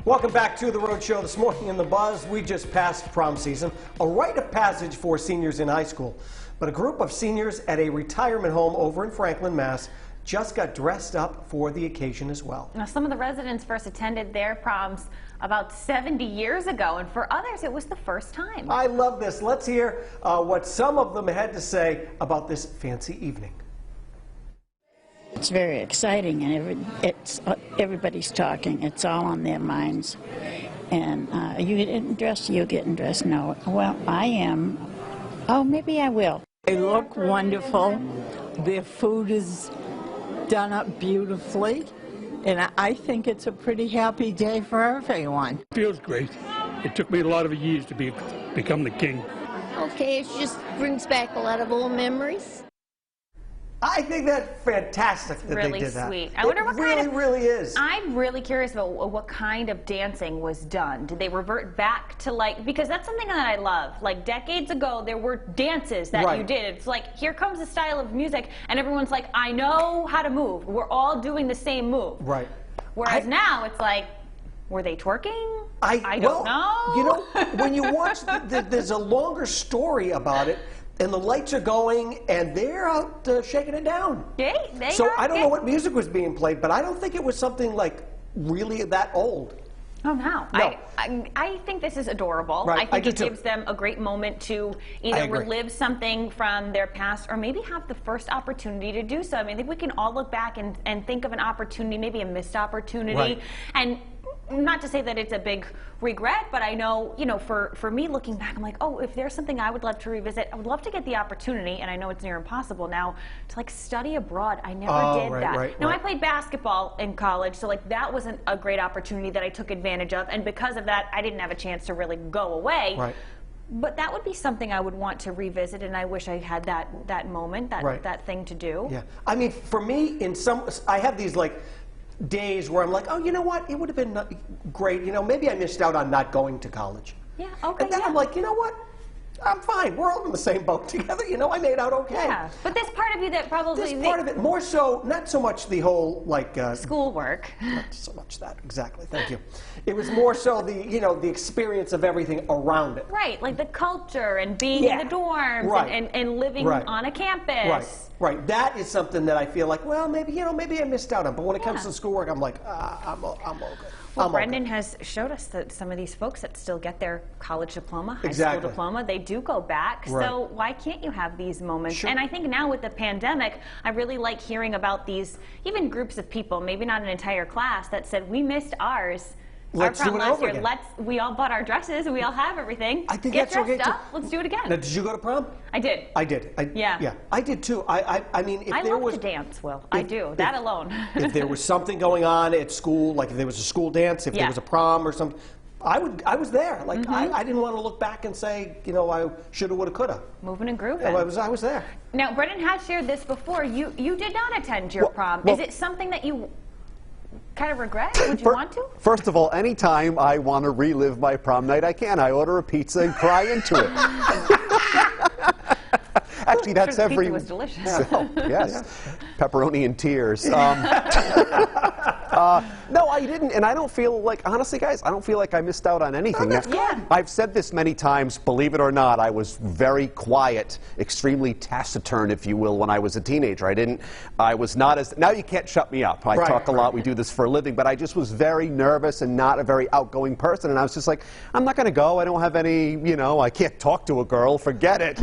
Welcome back to The Rhode Show. This morning in The Buzz, we just passed prom season, a rite of passage for seniors in high school. But a group of seniors at a retirement home over in Franklin, Mass. just got dressed up for the occasion as well. Now, some of the residents first attended their proms about 70 years ago, and for others, it was the first time. I love this. Let's hear what some of them had to say about this fancy evening. It's very exciting, and everybody's talking. It's all on their minds. And you getting dressed? You getting dressed? No. Well, I am. Oh, maybe I will. They look wonderful. Their food is done up beautifully. And I think it's a pretty happy day for everyone. Feels great. It took me a lot of years to become the king. Okay, it just brings back a lot of old memories. I think that's fantastic that really they did that. Sweet. I wonder what kind of. It really is. I'm really curious about what kind of dancing was done. Did they revert back to because that's something that I love. Like decades ago, there were dances that you did. It's like, here comes a style of music, and everyone's like, I know how to move. We're all doing the same move. Right. Whereas now it's like, were they twerking? I well, don't know. You know, when you watch, there's a longer story about it. And the lights are going, and they're out shaking it down. So I don't know what music was being played, but I don't think it was something like really that old. Oh, no. I think this is adorable. Right. I think it gives them a great moment to either relive something from their past or maybe have the first opportunity to do so. I mean, I think we can all look back and think of an opportunity, maybe a missed opportunity. And not to say that it's a big regret, but I know, for me looking back, I'm like, oh, if there's something I would love to revisit, I would love to get the opportunity, and I know it's near impossible now, to study abroad. I never did that. Now, I played basketball in college, so that wasn't a great opportunity that I took advantage of, and because of that, I didn't have a chance to really go away. But that would be something I would want to revisit, and I wish I had that moment, that thing to do. Yeah. I mean, for me, I have these days where I'm like, oh, you know what? It would have been great. Maybe I missed out on not going to college. Yeah, okay. And then I'm like, you know what? I'm fine. We're all in the same boat together. I made out okay. Yeah, but there's part of you that probably... There's part of it, more so, not so much the whole, schoolwork. Not so much that, exactly. Thank you. It was more so the experience of everything around it. Right, like the culture and being in the dorms and living on a campus. Right. That is something that I feel like, well, maybe I missed out on. But when it comes to schoolwork, I'm like, I'm all good. Well, Brendan has showed us that some of these folks that still get their college diploma, high school diploma, they do go back. So why can't you have these moments? And I think now with the pandemic, I really like hearing about these, even groups of people, maybe not an entire class, that said, we missed ours. Let's do it over again. We all bought our dresses and we all have everything. I think Get that's okay dressed up. Let's do it again. Now, did you go to prom? I did. I did. Yeah, I did too. I mean, if I there love was to dance, Will. I do. That alone. If there was something going on at school, like if there was a school dance, if there was a prom or something, I was there. I didn't want to look back and say, I shoulda, woulda, coulda. Moving and grooving. I was there. Now, Brendan has shared this before. You did not attend your prom. Is it something that you kind of regret? Would you want to? First of all, anytime I want to relive my prom night, I can. I order a pizza and cry into it. Actually, that's every. Pizza was delicious. Yes, pepperoni and tears. No, I didn't, and I don't feel like, honestly, guys, I don't feel like I missed out on anything. I've said this many times. Believe it or not, I was very quiet, extremely taciturn, if you will, when I was a teenager. I was not as. Now you can't shut me up. I talk a lot. We do this for a living, but I just was very nervous and not a very outgoing person. And I was just like, I'm not going to go. I don't have any. I can't talk to a girl. Forget it.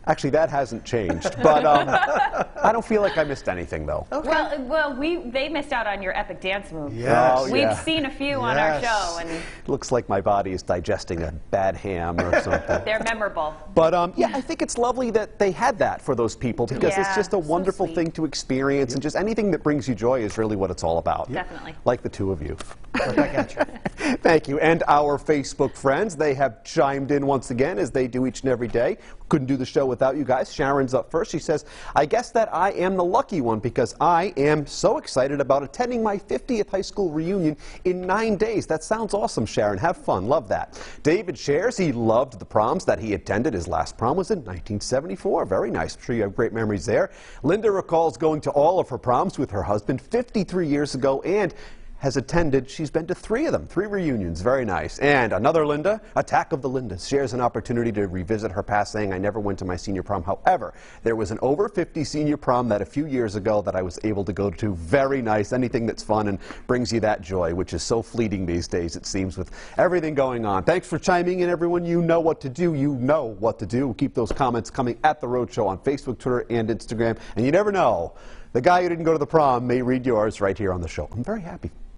Actually, that hasn't changed, but I don't feel like I missed anything, though. Okay. Well, they missed out on your epic dance move. Yes. We've seen a few on our show, and looks like my body is digesting a bad ham or something. They're memorable. But yeah, I think it's lovely that they had that for those people because it's just a wonderful thing to experience, and just anything that brings you joy is really what it's all about. Definitely. Like the two of you. Right back at you. Thank you. And our Facebook friends, they have chimed in once again, as they do each and every day. Couldn't do the show without you guys. Sharon's up first. She says, I guess that I am the lucky one because I am so excited about attending my 50th high school reunion in 9 days. That sounds awesome, Sharon. Have fun. Love that. David shares he loved the proms that he attended. His last prom was in 1974. Very nice. I'm sure you have great memories there. Linda recalls going to all of her proms with her husband 53 years ago and has attended, she's been to 3 of them, 3 reunions, very nice. And another Linda, Attack of the Lindas, shares an opportunity to revisit her past, saying, I never went to my senior prom. However, there was an over 50 senior prom that a few years ago that I was able to go to. Very nice, anything that's fun and brings you that joy, which is so fleeting these days, it seems, with everything going on. Thanks for chiming in, everyone. You know what to do. You know what to do. Keep those comments coming at The Rhode Show on Facebook, Twitter, and Instagram. And you never know, the guy who didn't go to the prom may read yours right here on the show. I'm very happy.